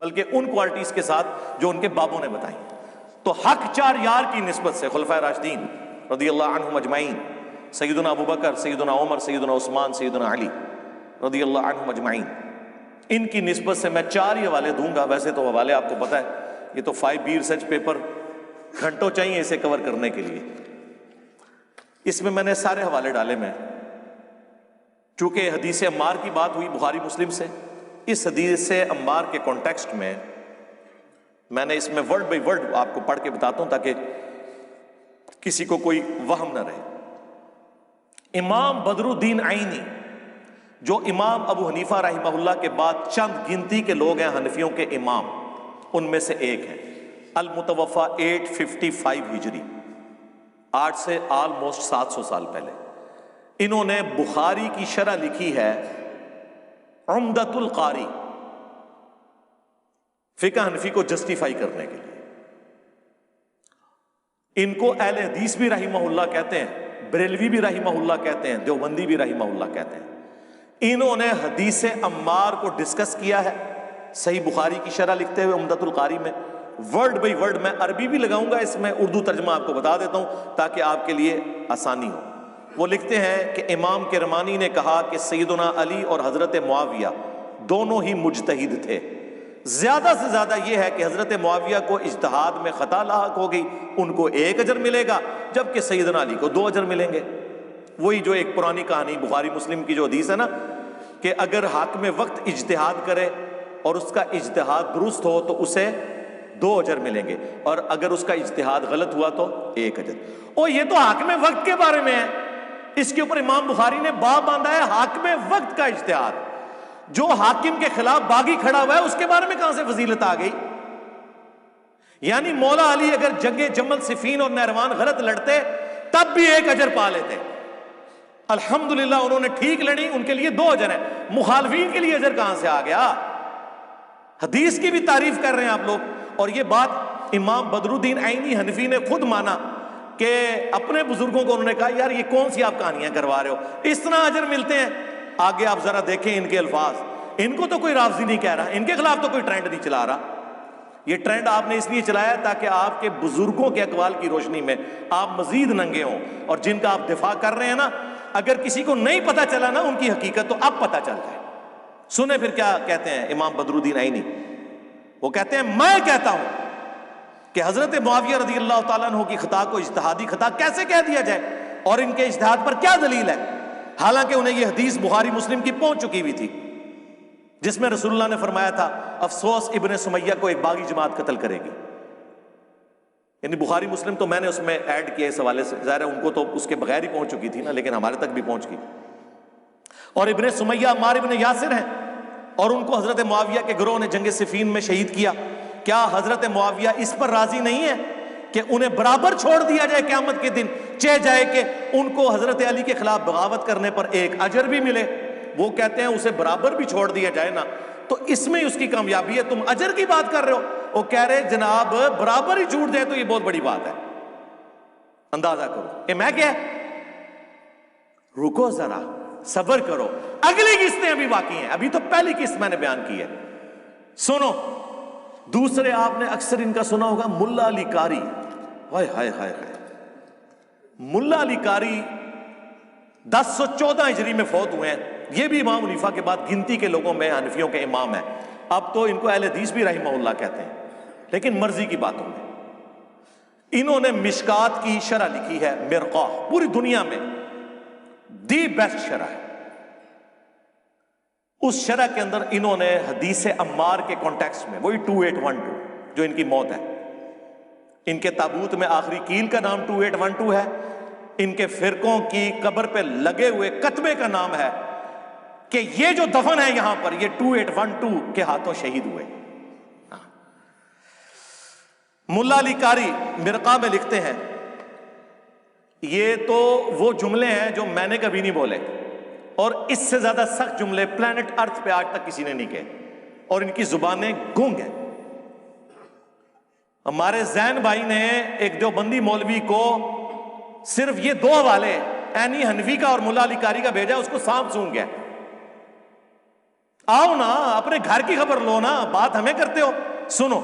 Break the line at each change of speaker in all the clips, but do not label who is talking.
بلکہ ان کوالٹیز کے ساتھ جو ان کے بابوں نے بتائی. تو حق چار یار کی نسبت سے خلفائے راشدین رضی اللہ عنہم اجمعین، سیدنا ابو بکر، سیدنا عمر، سیدنا عثمان، سیدنا علی رضی اللہ عنہم اجمعین، ان کی نسبت سے میں چار ہی حوالے دوں گا. ویسے تو حوالے آپ کو پتہ ہے یہ تو 5B ریسرچ پیپر گھنٹوں چاہیے اسے کور کرنے کے لیے. اس میں نے سارے حوالے ڈالے. میں چونکہ حدیث عمار کی بات ہوئی بخاری مسلم سے، اس حدیث عمار کے کانٹیکسٹ میں نے اس میں ورڈ بائی ورڈ آپ کو پڑھ کے بتاتا ہوں تاکہ کسی کو کوئی وہم نہ رہے. امام بدر الدین عینی جو امام ابو حنیفہ رحمہ اللہ کے بعد چند گنتی کے لوگ ہیں حنفیوں کے امام، ان میں سے ایک ہیں، المتوفا 855 ہجری، آج سے آلموسٹ 700 سال پہلے. انہوں نے بخاری کی شرح لکھی ہے عمدۃ القاری، فقہ حنفی کو جسٹیفائی کرنے کے لیے. ان کو اہل حدیث بھی رحمہ اللہ کہتے ہیں، بریلوی بھی رحمہ اللہ کہتے ہیں، دیوبندی بھی رحمہ اللہ کہتے ہیں. انہوں نے حدیث عمار کو ڈسکس کیا ہے صحیح بخاری کی شرح لکھتے ہوئے عمدۃ القاری میں، ورڈ بائی ورڈ. میں عربی بھی لگاؤں گا اس میں، اردو ترجمہ آپ کو بتا دیتا ہوں تاکہ آپ کے لیے آسانی ہو. وہ لکھتے ہیں کہ امام کرمانی نے کہا کہ سیدنا علی اور حضرت معاویہ دونوں ہی مجتہد تھے. زیادہ سے زیادہ یہ ہے کہ حضرت معاویہ کو اجتہاد میں خطا لاحق ہو گئی، ان کو 1 اجر ملے گا، جبکہ سیدنا علی کو 2 اجر ملیں گے. وہی جو ایک پرانی کہانی بخاری مسلم کی جو حدیث ہے نا کہ اگر حاکم وقت اجتہاد کرے اور اس کا اجتہاد درست ہو تو اسے 2 اجر ملیں گے، اور اگر اس کا اجتہاد غلط ہوا تو 1 اجر. اور یہ تو حاکم وقت کے بارے میں ہے. اس کے اوپر امام بخاری نے باب باندھا ہے حاکم وقت کا اجتہاد. جو حاکم کے خلاف باغی کھڑا ہوا ہے اس کے بارے میں کہاں سے فضیلت آ گئی؟ یعنی مولا علی اگر جنگ جمل صفین اور نہروان غلط لڑتے تب بھی 1 اجر پا لیتے. الحمدللہ انہوں نے ٹھیک لڑی، ان کے لیے 2 اجر ہیں. مخالفین کے لیے اجر کہاں سے آ گیا؟ حدیث کی بھی تعریف کر رہے ہیں آپ لوگ. اور یہ بات امام بدر الدین عینی حنفی نے خود مانا کہ اپنے بزرگوں کو انہوں نے کہا یار یہ کون سی آپ کہانیاں کروا رہے ہو، اس طرح اجر ملتے ہیں. آگے آپ ذرا دیکھیں ان کے الفاظ. ان کو تو کوئی رافضی نہیں کہہ رہا، ان کے خلاف تو کوئی ٹرینڈ نہیں چلا رہا. یہ ٹرینڈ آپ نے اس لیے چلایا تاکہ آپ کے بزرگوں کے اقوال کی روشنی میں آپ مزید ننگے ہوں، اور جن کا آپ دفاع کر رہے ہیں نا، اگر کسی کو نہیں پتا چلا نا ان کی حقیقت تو اب پتا چل جائے. سنیں پھر کیا کہتے ہیں امام بدر الدین عینی. وہ کہتے ہیں میں کہتا ہوں کہ حضرت معاویہ رضی اللہ تعالیٰ عنہ کی خطا کو اجتہادی خطا کیسے کہہ دیا جائے، اور ان کے اجتہاد پر کیا دلیل ہے، حالانکہ انہیں یہ حدیث بخاری مسلم کی پہنچ چکی ہوئی تھی جس میں رسول اللہ نے فرمایا تھا افسوس ابن سمیہ کو ایک باغی جماعت قتل کرے گی. یعنی بخاری مسلم تو میں نے اس میں ایڈ کیا اس حوالے سے، ظاہر ہے ان کو تو اس کے بغیر ہی پہنچ چکی تھی نا، لیکن ہمارے تک بھی پہنچ گئی. اور ابن سمیہ عمار ابن یاسر ہیں، اور ان کو حضرت معاویہ کے گروہ نے جنگ صفین میں شہید کیا. کیا حضرت معاویہ اس پر راضی نہیں ہے کہ انہیں برابر چھوڑ دیا جائے قیامت کے دن، چہ جائے کہ ان کو حضرت علی کے خلاف بغاوت کرنے پر 1 اجر بھی ملے؟ وہ کہتے ہیں اسے برابر بھی چھوڑ دیا جائے نا تو اس میں اس کی کامیابی ہے، تم اجر کی بات کر رہے ہو. وہ کہہ رہے جناب برابر ہی چھوٹ جائے تو یہ بہت بڑی بات ہے. اندازہ کرو کہ میں کیا، رکو ذرا صبر کرو، اگلی قسطیں ابھی باقی ہیں، ابھی تو پہلی قسط میں نے بیان کی ہے. سنو دوسرے، آپ نے اکثر ان کا سنا ہوگا ملا علی قاری. ہائے ہائے ہائے ہائے، ملا علی قاری 1014 ہجری میں فوت ہوئے ہیں. یہ بھی امام حنیفہ کے بعد گنتی کے لوگوں میں حنفیوں کے امام ہیں. اب تو ان کو اہل حدیث بھی رحمہ اللہ کہتے ہیں، لیکن مرضی کی باتوں میں. انہوں نے مشکات کی شرح لکھی ہے، مرقاہ، پوری دنیا میں دی بیسٹ شرح ہے. اس شرح کے اندر انہوں نے حدیث عمار کے کانٹیکسٹ میں، وہی 2812 جو ان کی موت ہے، ان کے تابوت میں آخری کیل کا نام 2812 ہے، ان کے فرقوں کی قبر پہ لگے ہوئے کتبے کا نام ہے کہ یہ جو دفن ہے یہاں پر یہ 2812 کے ہاتھوں شہید ہوئے. ملا علی قاری مرقہ میں لکھتے ہیں، یہ تو وہ جملے ہیں جو میں نے کبھی نہیں بولے، اور اس سے زیادہ سخت جملے پلانٹ ارتھ پہ آج تک کسی نے نہیں کہے، اور ان کی زبانیں گونگ ہیں. ہمارے زین بھائی نے ایک دیوبندی مولوی کو صرف یہ 2 حوالے عینی حنفی کا اور ملا علی قاری کا بھیجا، اس کو سانپ سونگ گیا. آؤ نا اپنے گھر کی خبر لو نا، بات ہمیں کرتے ہو۔ سنو،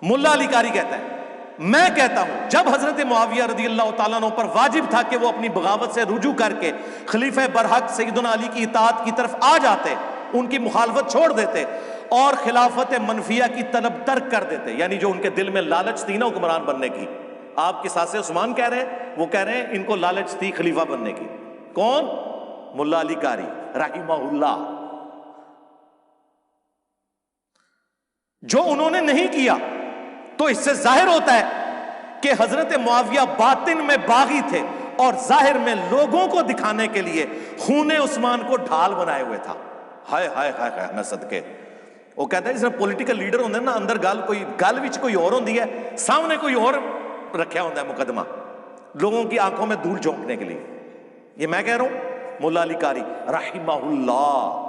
ملا علی قاری کہتا ہے میں کہتا ہوں جب حضرت معاویہ رضی اللہ تعالیٰ عنہ پر واجب تھا کہ وہ اپنی بغاوت سے رجوع کر کے خلیفہ برحق سیدنا علی کی اطاعت کی طرف آ جاتے، ان کی مخالفت چھوڑ دیتے اور خلافت منفیہ کی طلب ترک کر دیتے، یعنی جو ان کے دل میں لالچ تھی نا حکمران بننے کی، آپ کے ساتھ عثمان کہہ رہے ہیں، وہ کہہ رہے ہیں ان کو لالچ تھی خلیفہ بننے کی۔ کون؟ ملا علی قاری رحمہ اللہ۔ جو انہوں نے نہیں کیا تو اس سے ظاہر ہوتا ہے کہ حضرت معاویہ باطن میں باغی تھے اور ظاہر میں لوگوں کو دکھانے کے لیے خون عثمان کو ڈھال بنائے ہوئے تھا۔ ہائے ہائے ہائے ہائے، میں صدقے، وہ کہتا ہے جس طرح پولیٹیکل لیڈر ہوندے نا، اندر گل وچ کوئی اور ہوندی ہے، سامنے کوئی اور رکھیا ہوتا ہے مقدمہ لوگوں کی آنکھوں میں دھول جھونکنے کے لیے۔ یہ میں کہہ رہا ہوں ملا علی قاری رحمہ اللہ،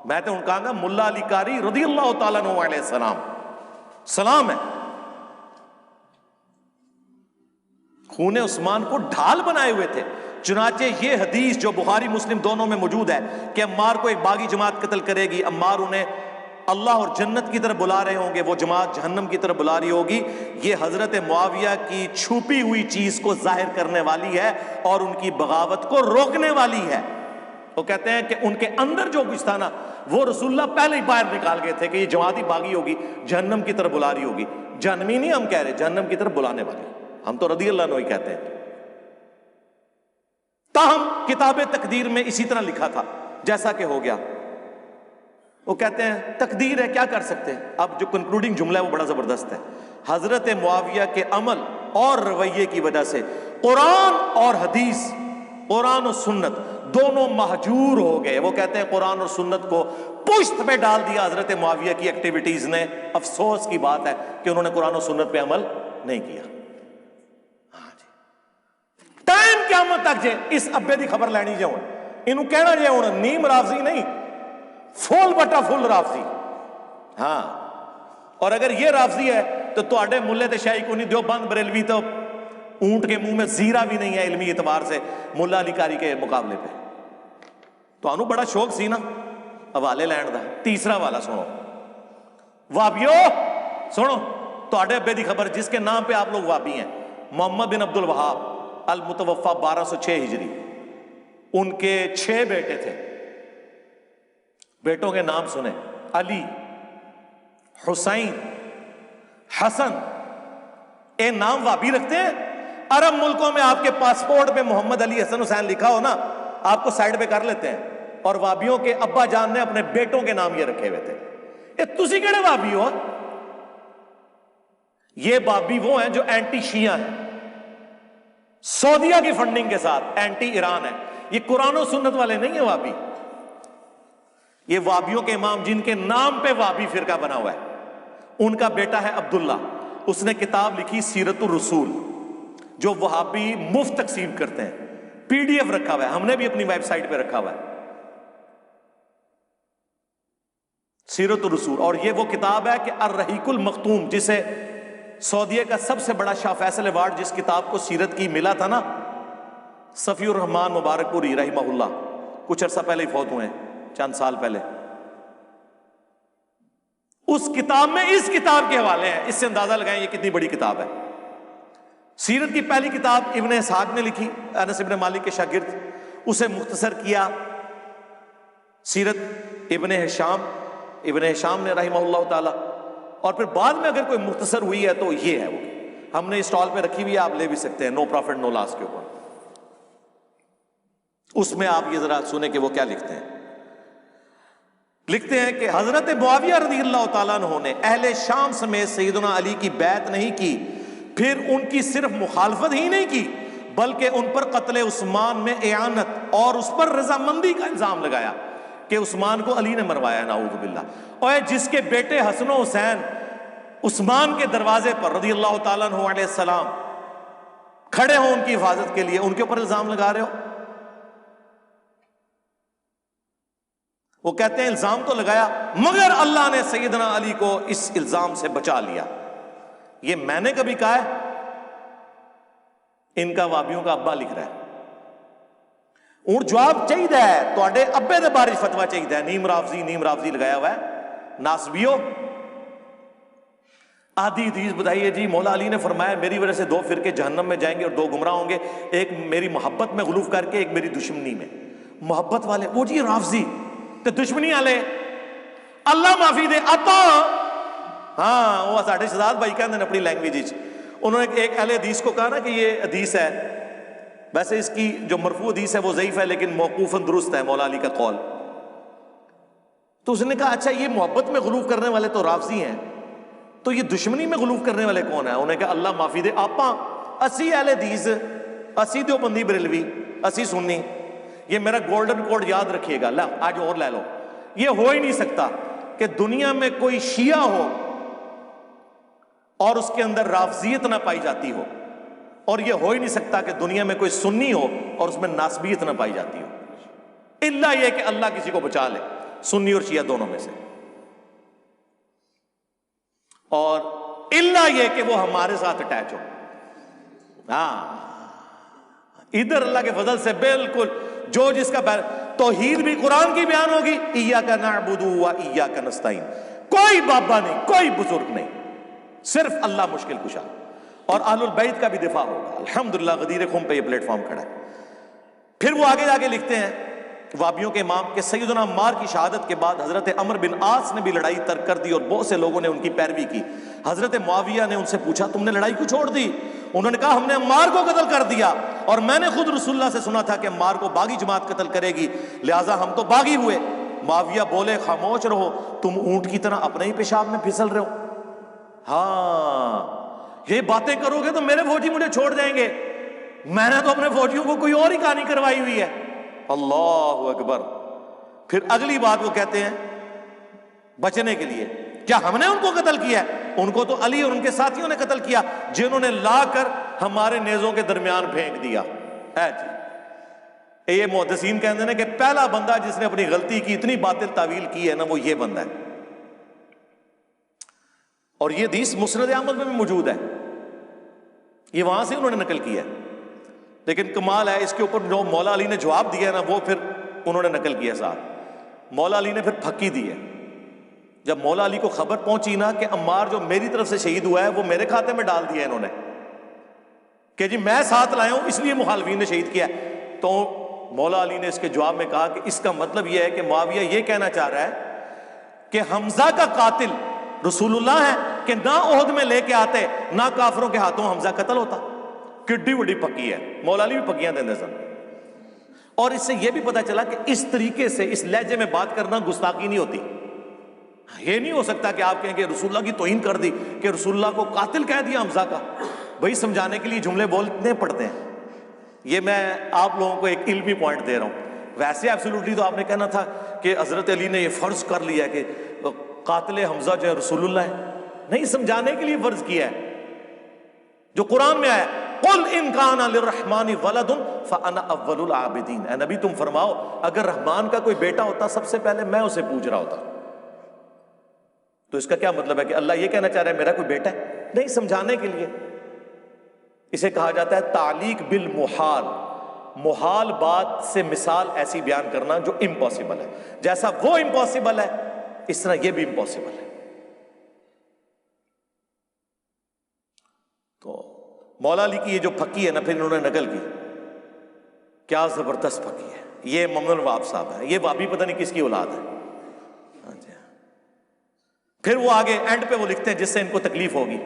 میں تو ان کہا گا ملا علی قاری رضی اللہ تعالیٰ عنہ علیہ السلام، سلام ہے۔ خون عثمان کو ڈھال بنائے ہوئے تھے، چنانچہ یہ حدیث جو بخاری مسلم دونوں میں موجود ہے کہ عمار کو ایک باغی جماعت قتل کرے گی، عمار انہیں اللہ اور جنت کی طرف بلا رہے ہوں گے، وہ جماعت جہنم کی طرف بلا رہی ہوگی، یہ حضرت معاویہ کی چھپی ہوئی چیز کو ظاہر کرنے والی ہے اور ان کی بغاوت کو روکنے والی ہے۔ وہ کہتے ہیں کہ ان کے اندر جو کچھ تھا نا، وہ رسول اللہ پہلے ہی باہر نکال گئے تھے کہ یہ جماعت ہی باغی ہوگی، جہنم کی طرف بلا رہی ہوگی۔ جہنمی نہیں ہم کہہ رہے، جہنم کی طرف بلانے والے، ہم تو رضی اللہ عنہ ہی کہتے ہیں۔ تاہم کتاب تقدیر میں اسی طرح لکھا تھا جیسا کہ ہو گیا۔ وہ کہتے ہیں تقدیر ہے، کیا کر سکتے ہیں۔ اب جو کنکلوڈنگ جملہ ہے وہ بڑا زبردست ہے۔ حضرت معاویہ کے عمل اور رویے کی وجہ سے قرآن اور حدیث، قرآن و سنت دونوں مہجور ہو گئے۔ وہ کہتے ہیں قرآن اور سنت کو پشت پہ ڈال دیا حضرت معاویہ کی ایکٹیویٹیز نے۔ افسوس کی بات ہے کہ انہوں نے قرآن و سنت پہ عمل نہیں کیا۔ ٹائم قیامت تک جے اس ابے دی خبر لینی جاؤ، انہوں کہنا جے ہوں نیم رافضی نہیں، فول بٹا فل رافضی۔ ہاں، اور اگر یہ رافضی ہے تو تواڈے ملے تے شاہی کو نہیں، دیوبند بریلوی تو اونٹ کے منہ میں زیرہ بھی نہیں ہے علمی اعتبار سے ملا علی قاری کے مقابلے پہ۔ تو انہوں بڑا شوق سی نا حوالے لین دا۔ تیسرا والا سنو، وابیو سنو، تواڈے ابے دی خبر جس کے نام پہ آپ لوگ وابی ہیں، محمد بن عبد الوہاب المتوفا 1206 ہجری، ان کے 6 بیٹے تھے۔ بیٹوں کے نام سنیں، علی، حسین، حسن۔ اے نام وابی رکھتے ہیں؟ عرب ملکوں میں آپ کے پاسپورٹ پہ محمد علی حسن حسین لکھا ہو نا، آپ کو سائڈ پہ کر لیتے ہیں، اور وابیوں کے ابا جان نے اپنے بیٹوں کے نام یہ رکھے ہوئے تھے۔ اے تسی کیڑے وابی ہو؟ یہ وابی وہ ہیں جو اینٹی شیعہ ہیں، سعودیہ کی فنڈنگ کے ساتھ اینٹی ایران ہے۔ یہ قرآن و سنت والے نہیں ہیں وابی، یہ وابیوں کے امام جن کے نام پہ وابی فرقہ بنا ہوا ہے، ان کا بیٹا ہے عبداللہ، اس نے کتاب لکھی سیرت الرسول، جو وہابی مفت تقسیم کرتے ہیں، پی ڈی ایف رکھا ہوا ہے، ہم نے بھی اپنی ویب سائٹ پہ رکھا ہوا ہے سیرت الرسول۔ اور یہ وہ کتاب ہے کہ الرحیق المختوم، جسے سعودیہ کا سب سے بڑا شاہ فیصل ایوارڈ جس کتاب کو سیرت کی ملا تھا نا، صفی الرحمان مبارک پوری رحمہ اللہ، کچھ عرصہ پہلے ہی فوت ہوئے ہیں، چند سال پہلے۔ اس کتاب میں اس کتاب کے حوالے ہیں، اس سے اندازہ لگائیں یہ کتنی بڑی کتاب ہے۔ سیرت کی پہلی کتاب ابن اسحاق نے لکھی، انس ابن مالک کے شاگرد، اسے مختصر کیا سیرت ابن ہشام نے رحمہ اللہ تعالی، اور پھر بعد میں اگر کوئی مختصر ہوئی ہے تو یہ ہے، وہ ہم نے اسٹال پہ رکھی ہوئی ہے، آپ لے بھی سکتے ہیں، نو پروفٹ نو لاس کے اوپر۔ اس میں آپ یہ ذرا سنیں کہ وہ کیا لکھتے ہیں۔ لکھتے ہیں کہ حضرت معاویہ رضی اللہ تعالیٰ عنہ نے اہل شام سمیت سیدنا علی کی بیعت نہیں کی، پھر ان کی صرف مخالفت ہی نہیں کی بلکہ ان پر قتل عثمان میں اعانت اور اس پر رضامندی کا الزام لگایا کہ عثمان کو علی نے مروایا، نعوذ باللہ۔ اور جس کے بیٹے حسن و حسین عثمان کے دروازے پر رضی اللہ تعالیٰ عنہ علیہ السلام کھڑے ہوں ان کی حفاظت کے لیے، ان کے اوپر الزام لگا رہے ہو۔ وہ کہتے ہیں الزام تو لگایا مگر اللہ نے سیدنا علی کو اس الزام سے بچا لیا۔ یہ میں نے کبھی کہا ہے؟ ان کا وابیوں کا ابا لکھ رہا ہے۔ ہوں جواب چاہیے ہے ابے دے بارے فتوا چاہیے نیم رافضی لگایا ہوا ہے ناسبیو آدھی حدیث بتائیے جی مولا علی نے فرمایا میری وجہ سے 2 فرقے جہنم میں جائیں گے اور 2 گمراہ ہوں گے، ایک میری محبت میں غلوف کر کے ایک میری دشمنی میں۔ محبت والے وہ جی رافضی تے دشمنی والے اللہ معافی دے آپا، ہاں وہ ساڈے شہزاد بھائی کہندے نے اپنی لینگویج وچ، انہوں نے ایک اہل حدیث کو کہا نا کہ یہ حدیث ہے، ویسے اس کی جو مرفوع حدیث ہے وہ ضعیف ہے لیکن موقوفاً درست ہے مولا علی کا قول، تو اس نے کہا اچھا یہ محبت میں غلوف کرنے والے تو رافضی ہیں، تو یہ دشمنی میں غلوف کرنے والے کون ہیں؟ انہوں نے کہا اللہ معافی دے آپا، اسی اہل حدیث، اسی دیوبندی بریلوی، اسی سنی، یہ میرا گولڈن کوڈ یاد رکھیے گا، آج اور لے لو، یہ ہو ہی نہیں سکتا کہ دنیا میں کوئی شیعہ ہو اور اس کے اندر رافضیت نہ پائی جاتی ہو، اور یہ ہو ہی نہیں سکتا کہ دنیا میں کوئی سنی ہو اور اس میں ناسبیت نہ پائی جاتی ہو، الا یہ کہ اللہ کسی کو بچا لے سنی اور شیعہ دونوں میں سے، اور الا یہ کہ وہ ہمارے ساتھ اٹیچ ہو۔ ہاں ادھر اللہ کے فضل سے بالکل جو جس کا توحید بھی قرآن کی بیان ہوگی، ایاک نعبد و ایاک نستعین، کوئی بابا نہیں، کوئی بزرگ نہیں، صرف اللہ مشکل کشا، اور اہل البیت کا بھی دفاع ہوگا۔ الحمدللہ غدیر خم پہ یہ پلیٹ فارم کھڑا ہے۔ پھر وہ آگے جا کے لکھتے ہیں وابیوں کے امام کہ سیدنا عمار کی شہادت کے بعد حضرت عمرو بن عاص نے بھی لڑائی ترک کر دی اور بہت سے لوگوں نے ان کی پیروی کی۔ حضرت معاویہ نے ان سے پوچھا تم نے لڑائی کیوں چھوڑ دی؟ انہوں نے کہا ہم نے عمار کو قتل کر دیا، اور میں نے خود رسول اللہ سے سنا تھا کہ عمار کو باغی جماعت قتل کرے گی، لہٰذا ہم تو باغی ہوئے۔ معاویہ بولے خاموش رہو، تم اونٹ کی طرح اپنے ہی پیشاب میں پھسل رہے ہو، ہاں یہ باتیں کرو گے تو میرے فوجی مجھے چھوڑ جائیں گے، میں نے تو اپنے فوجیوں کو کوئی اور ہی کہانی کروائی ہوئی ہے۔ اللہ اکبر۔ پھر اگلی بات وہ کہتے ہیں بچنے کے لیے، کیا ہم نے ان کو قتل کیا ہے؟ ان کو تو علی اور ان کے ساتھیوں نے قتل کیا، جنہوں نے لا کر ہمارے نیزوں کے درمیان پھینک دیا۔ اے جی یہ محدثین کہتے ہیں کہ پہلا بندہ جس نے اپنی غلطی کی اتنی باطل تعویل کی ہے نا وہ یہ بندہ ہے، اور یہ حدیث مسند احمد میں بھی موجود ہے، یہ وہاں سے انہوں نے نقل کیا ہے۔ لیکن کمال ہے اس کے اوپر جو مولا علی نے جواب دیا ہے نا وہ پھر انہوں نے نقل کیا صاحب، مولا علی نے پھر پھکی دی ہے۔ جب مولا علی کو خبر پہنچی نا کہ عمار جو میری طرف سے شہید ہوا ہے وہ میرے کھاتے میں ڈال دیا انہوں نے کہ جی میں ساتھ لایا ہوں اس لیے مخالفین نے شہید کیا ہے، تو مولا علی نے اس کے جواب میں کہا کہ اس کا مطلب یہ ہے کہ معاویہ یہ کہنا چاہ رہا ہے کہ حمزہ کا قاتل رسول اللہ ہے کہ نہ عہد میں لے کے آتے نہ کافروں کے ہاتھوں حمزہ قتل ہوتا۔ کڈی بڑی پکی ہے، مولا علی بھی پکیاں دے سن۔ اور اس سے یہ بھی پتا چلا کہ اس طریقے سے اس لہجے میں بات کرنا گستاخی نہیں ہوتی۔ یہ نہیں ہو سکتا کہ آپ کہیں کہ رسول اللہ کی توہین کر دی، کہ رسول اللہ کو قاتل کہہ دیا حمزہ کا، بھائی سمجھانے کے لیے جملے بولنے پڑتے ہیں۔ یہ میں آپ لوگوں کو ایک علمی پوائنٹ دے رہا ہوں، ویسے ایبسولوٹلی تو آپ نے کہنا تھا کہ حضرت علی نے یہ فرض کر لیا کہ قاتل حمزہ جو ہے رسول اللہ ہے، نہیں، سمجھانے کے لیے فرض کیا ہے جو قرآن میں آیا، قل ان کان للرحمن ولد فانا اول العابدین، اے نبی تم فرماؤ اگر رحمان کا کوئی بیٹا ہوتا سب سے پہلے میں اسے پوج رہا ہوتا۔ تو اس کا کیا مطلب ہے کہ اللہ یہ کہنا چاہ رہا ہے میرا کوئی بیٹا ہے؟ نہیں، سمجھانے کے لیے۔ اسے کہا جاتا ہے تعلیق بالمحال، محال بات سے مثال ایسی بیان کرنا جو امپاسبل ہے، جیسا وہ امپاسبل ہے اس طرح یہ بھی امپاسبل ہے۔ تو مولا علی کی یہ جو پھکی ہے نا پھر انہوں نے نقل کی، کیا زبردست پھکی ہے۔ یہ محمد الوہاب صاحب ہے، یہ وہابی پتہ نہیں کس کی اولاد ہے۔ پھر وہ آگے اینڈ پہ وہ لکھتے ہیں جس سے ان کو تکلیف ہوگی،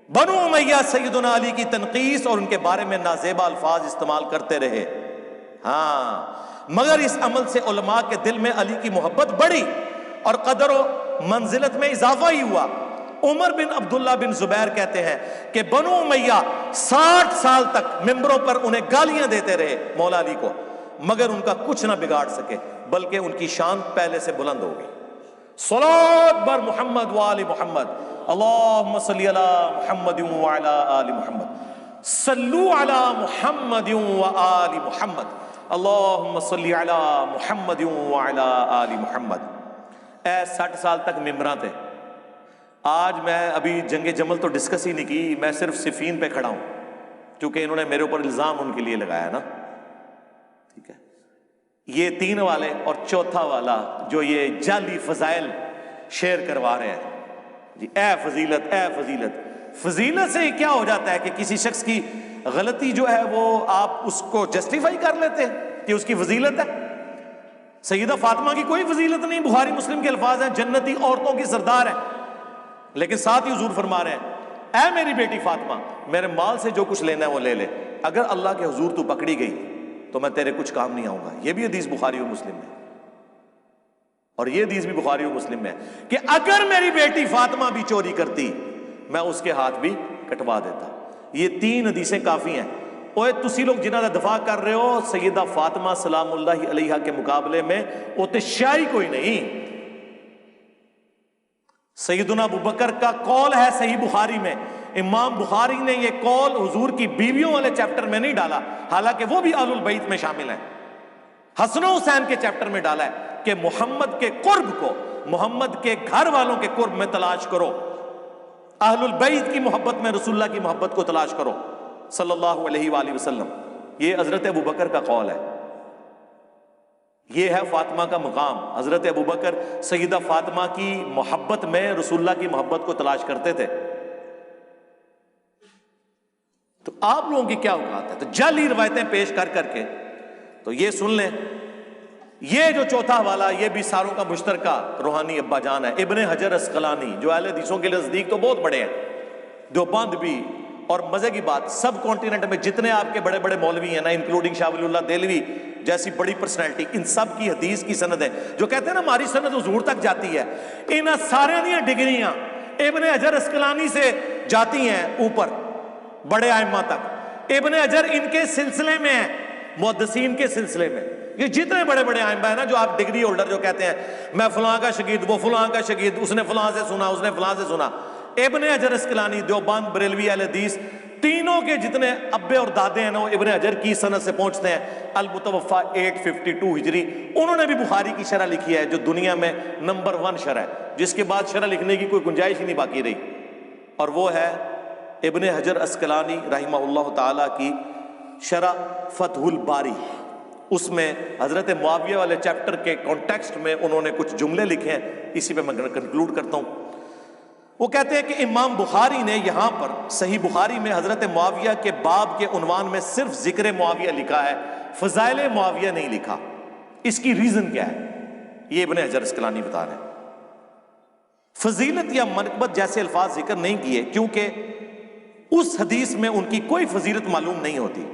بنو امیہ سیدنا علی کی تنقیص اور ان کے بارے میں نازیبا الفاظ استعمال کرتے رہے، ہاں مگر اس عمل سے علماء کے دل میں علی کی محبت بڑھی اور قدر و منزلت میں اضافہ ہی ہوا۔ عمر بن عبداللہ بن زبیر کہتے ہیں کہ بنو امیہ 60 سال تک ممبروں پر انہیں گالیاں دیتے رہے مولا علی کو، مگر ان کا کچھ نہ بگاڑ سکے بلکہ ان کی شان پہلے سے بلند ہو گئی۔ صلوات بر محمد وآل محمد، اللہم صلی علی محمد وعلی آل محمد، صلو علی محمد وآل محمد، اللہم صلی علی محمد وعلی آل محمد۔ اے 60 سال تک ممبراں تھے۔ آج میں ابھی جنگ جمل تو ڈسکس ہی نہیں کی، میں صرف صفین پہ کھڑا ہوں کیونکہ انہوں نے میرے اوپر الزام ان کے لیے لگایا نا، ٹھیک ہے۔ یہ 3 والے اور چوتھا والا جو یہ جعلی فضائل شیئر کروا رہے ہیں جی، اے فضیلت اے فضیلت۔ فضیلت سے کیا ہو جاتا ہے کہ کسی شخص کی غلطی جو ہے وہ آپ اس کو جسٹیفائی کر لیتے ہیں کہ اس کی فضیلت ہے۔ سیدہ فاطمہ کی کوئی فضیلت نہیں، بخاری مسلم کے الفاظ ہیں جنتی عورتوں کی سردار ہے، لیکن ساتھ ہی حضور فرما رہے ہیں اے میری بیٹی فاطمہ، میرے مال سے جو کچھ لینا ہے وہ لے لے، اگر اللہ کے حضور تو پکڑی گئی تو میں تیرے کچھ کام نہیں آؤں گا۔ یہ بھی حدیث بخاری اور مسلم میں، اور یہ حدیث بھی بخاری اور مسلم میں ہے کہ اگر میری بیٹی فاطمہ بھی چوری کرتی میں اس کے ہاتھ بھی کٹوا دیتا۔ یہ 3 حدیثیں کافی ہیں۔ اوے تسی لوگ جنہاں دا دفاع کر رہے ہو سیدہ فاطمہ سلام اللہ علیہا کے مقابلے میں وہ تے شاہی کوئی نہیں۔ سیدنا ابوبکر کا قول ہے صحیح بخاری میں، امام بخاری نے یہ قول حضور کی بیویوں والے چیپٹر میں نہیں ڈالا، حالانکہ وہ بھی اہل البیت میں شامل ہیں، حسن و حسین کے چیپٹر میں ڈالا ہے کہ محمد کے قرب کو محمد کے گھر والوں کے قرب میں تلاش کرو، اہل البیت کی محبت میں رسول اللہ کی محبت کو تلاش کرو صلی اللہ علیہ وآلہ وسلم۔ یہ حضرت ابوبکر کا قول ہے، یہ ہے فاطمہ کا مقام۔ حضرت ابوبکر سیدہ فاطمہ کی محبت میں رسول اللہ کی محبت کو تلاش کرتے تھے۔ تو آپ لوگوں کی کیا اوقات ہے؟ تو جعلی روایتیں پیش کر کر کے تو یہ سن لیں، یہ جو چوتھا والا یہ بھی ساروں کا مشترکہ روحانی ابا جان ہے، ابن حجر اسقلانی، جو اہل حدیثوں کے نزدیک تو بہت بڑے ہیں، دیوبند بھی۔ اور مزے کی بات سب کانٹیننٹ میں جتنے آپ کے بڑے بڑے مولوی ہیں نا، انکلوڈنگ شاہ ولی اللہ دہلوی جیسی بڑی پرسنالٹی، ان سب کی حدیث کی سند ہے، جو کہتے ہیں نا ہماری سند حضور تک جاتی ہے، ان سارے دیا ڈگریاں ابن حجر اسقلانی سے جاتی ہیں اوپر بڑے ائمہ تک۔ ابن حجر ان کے سلسلے میں ہیں، محدثین کے سلسلے میں۔ یہ جتنے بڑے بڑے ائمہ ہیں نا جو آپ ڈگری ہولڈر جو کہتے ہیں میں فلاں کا شاگرد، وہ فلاں کا شاگرد، اس نے فلاں سے سنا، اس نے فلاں سے سنا، ابن حجر اسقلانی دیوبند بریلوی اہل حدیث تینوں کے جتنے ابے اور دادے ہیں نا وہ ابن حجر کی سند سے پہنچتے ہیں۔ المتوفا 852 ہجری، انہوں نے بھی بخاری کی شرح لکھی ہے جو دنیا میں نمبر 1 شرح ہے، جس کے بعد شرح لکھنے کی کوئی گنجائش ہی نہیں باقی رہی، اور وہ ہے ابن حجر اسقلانی رحمہ اللہ تعالی کی شرح فتح الباری۔ اس میں حضرت معاویہ والے چیپٹر کے کانٹیکسٹ میں انہوں نے کچھ جملے لکھے ہیں، اسی پہ میں کنکلوڈ کرتا ہوں۔ وہ کہتے ہیں کہ امام بخاری نے یہاں پر صحیح بخاری میں حضرت معاویہ کے باب کے عنوان میں صرف ذکر معاویہ لکھا ہے، فضائل معاویہ نہیں لکھا۔ اس کی ریزن کیا ہے؟ یہ ابن حجر اسقلانی بتا رہے ہیں۔ فضیلت یا منقبت جیسے الفاظ ذکر نہیں کیے کیونکہ اس حدیث میں ان کی کوئی فضیلت معلوم نہیں ہوتی۔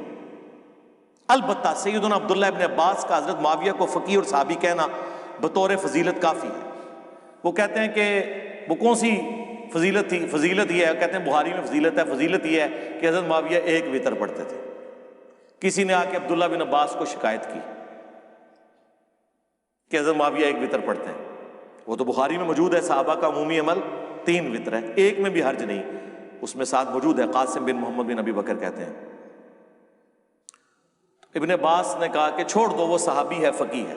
البتہ سیدنا عبداللہ ابن عباس کا حضرت معاویہ کو فقیہ اور صحابی کہنا بطور فضیلت کافی ہے۔ وہ کہتے ہیں کہ وہ کون سی فضیلت تھی؟ فضیلت یہ ہے، کہتے ہیں بخاری میں فضیلت ہے، فضیلت یہ ہے کہ حضرت معاویہ 1 وتر پڑھتے تھے۔ کسی نے آ کے عبداللہ بن عباس کو شکایت کی کہ حضرت معاویہ 1 وتر پڑھتے ہیں، وہ تو بخاری میں موجود ہے، صحابہ کا عمومی عمل 3 وتر ہے، 1 میں بھی حرج نہیں، اس میں ساتھ موجود ہے قاسم بن محمد بن ابی بکر کہتے ہیں۔ ابن عباس نے کہا کہ چھوڑ دو، وہ صحابی ہے، فقیہ ہے۔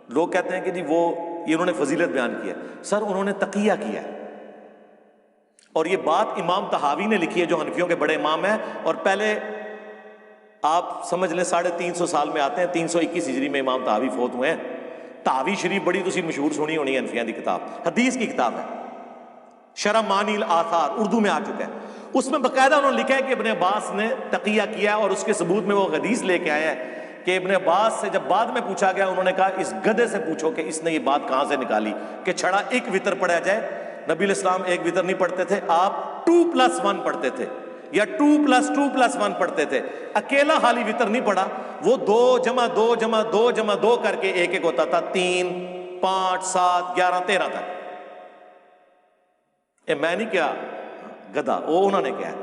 لوگ کہتے ہیں کہ جی وہ یہ انہوں نے فضیلت بیان کی ہے، سر انہوں نے تقیہ کیا ہے، اور یہ بات امام طحاوی نے لکھی ہے جو حنفیوں کے بڑے امام ہیں، اور پہلے آپ سمجھ لیں 350 سال میں آتے ہیں، 321 ہجری میں امام طحاوی فوت ہوئے ہیں۔ طحاوی شریف بڑی تسی مشہور سنی ہونی ہے، حنفیاں دی کتاب، حدیث کی کتاب ہے، شرح معانی الاثار، اردو میں آ چکا ہے۔ اس میں باقاعدہ انہوں نے لکھا ہے کہ ابن عباس نے تقیہ کیا، اور اس کے ثبوت میں وہ حدیث لے کے آیا ہے کہ ابن عباس سے جب بعد میں پوچھا گیا، انہوں نے کہا اس گدھے سے پوچھو کہ اس نے یہ بات کہاں سے نکالی کہ چھڑا 1 وتر پڑھا جائے۔ نبی علیہ السلام 1 وتر نہیں پڑھتے تھے، آپ 2+1 پڑھتے تھے یا 2+2+1 پڑھتے تھے، اکیلا خالی وتر نہیں پڑھا، وہ 2 جمع 2 جمع 2 جمع 2 کر کے 1 ہوتا تھا، 3 5 7 11 13 تک۔ میں نہیں کیا گدھا، وہ انہوں نے کیا ہے،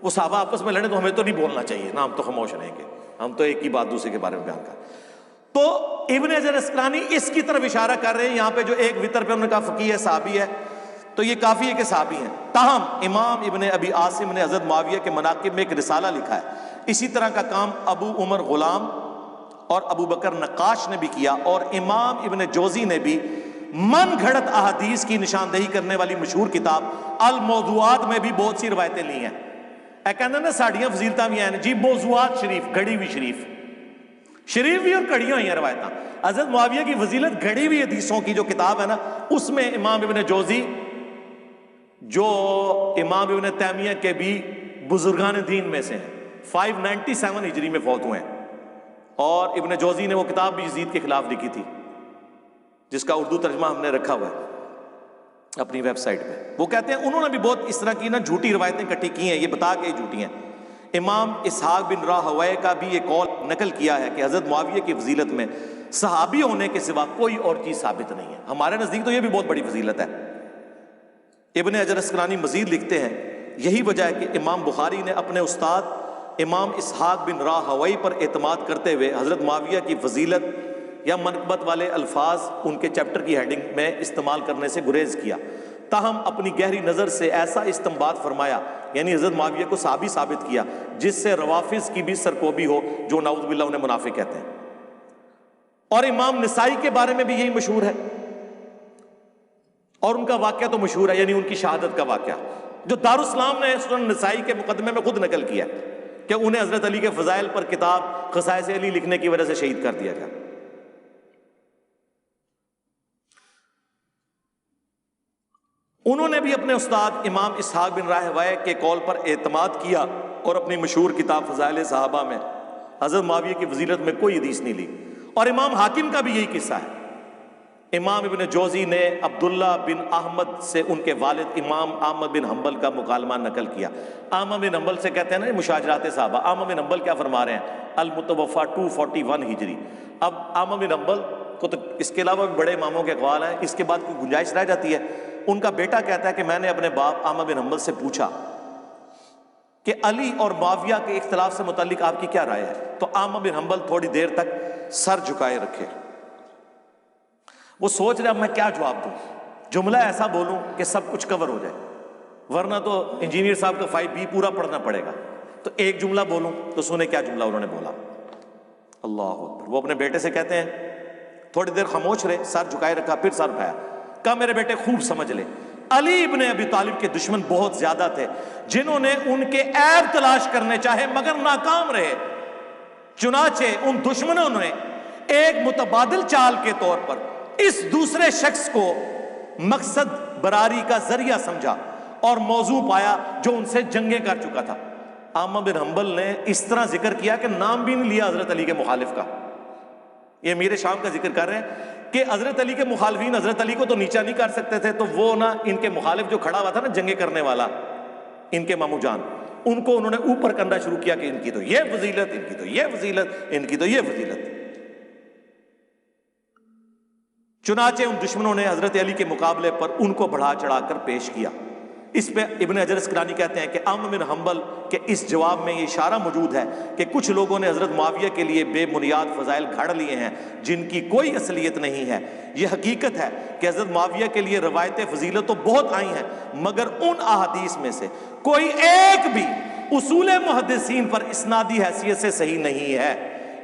وہ صحابہ آپس میں لڑے تو ہمیں تو نہیں بولنا چاہیے نا، ہم تو خاموش رہیں گے، ہم تو ایک ہی بات دوسرے کے بارے میں بیان کر۔ تو ابن حجر اسقلانی اس کی طرف اشارہ کر رہے ہیں یہاں پہ جو 1 وتر پہ انہوں نے کہا فقیہ ہے، صحابی ہے، تو یہ کافی ہے کہ صحابی ہیں۔ تاہم امام ابن ابی عاصم نے حضرت معاویہ کے مناقب میں ایک رسالہ لکھا ہے، اسی طرح کا کام ابو عمر غلام اور ابو بکر نقاش نے بھی کیا، اور امام ابن جوزی نے بھی من گھڑت احادیث کی نشاندہی کرنے والی مشہور کتاب الموضوعات میں بھی بہت سی روایتیں لی ہیں۔ اے کہنا نا ساڑیاں فضیلتاں بھی ہیں جی، موضوعات شریف گھڑی ہوئی شریف، شریف بھی اور کڑیاں ہوئی ہیں روایتاں. حضرت معاویہ کی فضیلت گھڑی ہوئی حدیثوں کی جو کتاب ہے نا, اس میں امام ابن جوزی جو امام ابن تیمیہ کے بھی بزرگان دین میں سے ہیں, 597 ہجری میں فوت ہوئے ہیں, اور ابن جوزی نے وہ کتاب بھی یزید کے خلاف لکھی تھی جس کا اردو ترجمہ ہم نے رکھا ہوا ہے اپنی ویب سائٹ پہ. وہ کہتے ہیں انہوں نے بھی بہت اس طرح کی نا جھوٹی روایتیں اکٹھی کی ہیں, یہ بتا کے جھوٹی ہیں. امام اسحاق بن راہویہ کا بھی یہ قول نقل کیا ہے کہ حضرت معاویہ کی فضیلت میں صحابی ہونے کے سوا کوئی اور چیز ثابت نہیں ہے. ہمارے نزدیک تو یہ بھی بہت بڑی فضیلت ہے. ابن حجر اسقلانی مزید لکھتے ہیں یہی وجہ ہے کہ امام بخاری نے اپنے استاد امام اسحاق بن راہویہ پر اعتماد کرتے ہوئے حضرت معاویہ کی فضیلت یا منقبت والے الفاظ ان کے چیپٹر کی ہیڈنگ میں استعمال کرنے سے گریز کیا. تاہم اپنی گہری نظر سے ایسا استنباط فرمایا, یعنی حضرت معاویہ کو صحابی ثابت کیا جس سے روافظ کی بھی سرکوبی ہو جو نعوذ باللہ انہیں منافق کہتے ہیں. اور امام نسائی کے بارے میں بھی یہی مشہور ہے, اور ان کا واقعہ تو مشہور ہے, یعنی ان کی شہادت کا واقعہ جو دارالاسلام نے سنن نسائی کے مقدمے میں خود نقل کیا کہ انہیں حضرت علی کے فضائل پر کتاب خصائص علی لکھنے کی وجہ سے شہید کر دیا گیا. انہوں نے بھی اپنے استاد امام اسحاق بن راہویہ کے قول پر اعتماد کیا اور اپنی مشہور کتاب فضائل صحابہ میں حضرت معاویہ کی فضیلت میں کوئی حدیث نہیں لی. اور امام حاکم کا بھی یہی قصہ ہے. امام ابن جوزی نے عبداللہ بن احمد سے ان کے والد امام احمد بن حنبل کا مکالمہ نقل کیا. احمد بن حنبل سے کہتے ہیں نا مشاجرات صحابہ. احمد بن حنبل کیا فرما رہے ہیں, المتوفا 241 ہجری. اب احمد بن حنبل کو تو اس کے علاوہ بھی بڑے اماموں کے اقوال ہیں, اس کے بعد کوئی گنجائش رہ جاتی ہے. ان کا بیٹا کہتا ہے کہ میں نے اپنے باپ احمد بن حنبل سے پوچھا کہ علی اور معاویہ کے اختلاف سے متعلق آپ کی کیا رائے ہے. تو احمد بن حنبل تھوڑی دیر تک سر جھکائے رکھے, وہ سوچ رہے اب میں کیا جواب دوں, جملہ ایسا بولوں کہ سب کچھ کور ہو جائے, ورنہ تو انجینئر صاحب کا 5B پورا پڑھنا پڑے گا. تو ایک جملہ بولوں تو سنیں کیا جملہ انہوں نے بولا. اللہ اکبر. وہ اپنے بیٹے سے کہتے ہیں, تھوڑی دیر خاموش رہے, سر جھکائے رکھا, پھر سر اٹھایا, کہا میرے بیٹے خوب سمجھ لے, علی ابن ابی طالب کے دشمن بہت زیادہ تھے جنہوں نے ان کے عیب تلاش کرنے چاہے مگر ناکام رہے. چنانچہ ان دشمنوں نے ایک متبادل چال کے طور پر اس دوسرے شخص کو مقصد براری کا ذریعہ سمجھا اور موضوع پایا جو ان سے جنگیں کر چکا تھا. احمد بن حنبل نے اس طرح ذکر کیا کہ نام بھی نہیں لیا حضرت علی کے مخالف کا. یہ امیر شام کا ذکر کر رہے ہیں کہ حضرت علی کے مخالفین حضرت علی کو تو نیچا نہیں کر سکتے تھے, تو وہ نا ان کے مخالف جو کھڑا ہوا تھا نا جنگیں کرنے والا, ان کے مامو جان, ان کو انہوں نے اوپر کرنا شروع کیا کہ ان کی تو یہ فضیلت, ان کی تو یہ فضیلت, ان کی تو یہ فضیلت. چنانچہ ان دشمنوں نے حضرت علی کے مقابلے پر ان کو بڑھا چڑھا کر پیش کیا. اس پہ ابن حجر اسقلانی کہتے ہیں کہ احمد بن حنبل کے اس جواب میں یہ اشارہ موجود ہے کہ کچھ لوگوں نے حضرت معاویہ کے لیے بے بنیاد فضائل گھڑ لیے ہیں جن کی کوئی اصلیت نہیں ہے. یہ حقیقت ہے کہ حضرت معاویہ کے لیے روایت فضیلت تو بہت آئی ہیں, مگر ان احادیث میں سے کوئی ایک بھی اصول محدثین پر اسنادی حیثیت سے صحیح نہیں ہے.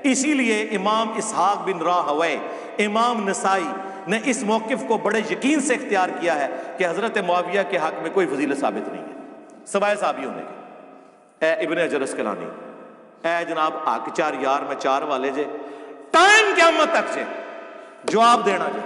اسی لیے امام اسحاق بن راہویہ, امام نسائی نے اس موقف کو بڑے یقین سے اختیار کیا ہے کہ حضرت معاویہ کے حق میں کوئی فضیلت ثابت نہیں ہے سوائے صحابی ہونے کے. اے ابن حجر اسقلانی, اے جناب حق چار یار میں چار والے جے, ٹائم قیامت تک جے جواب دینا جے.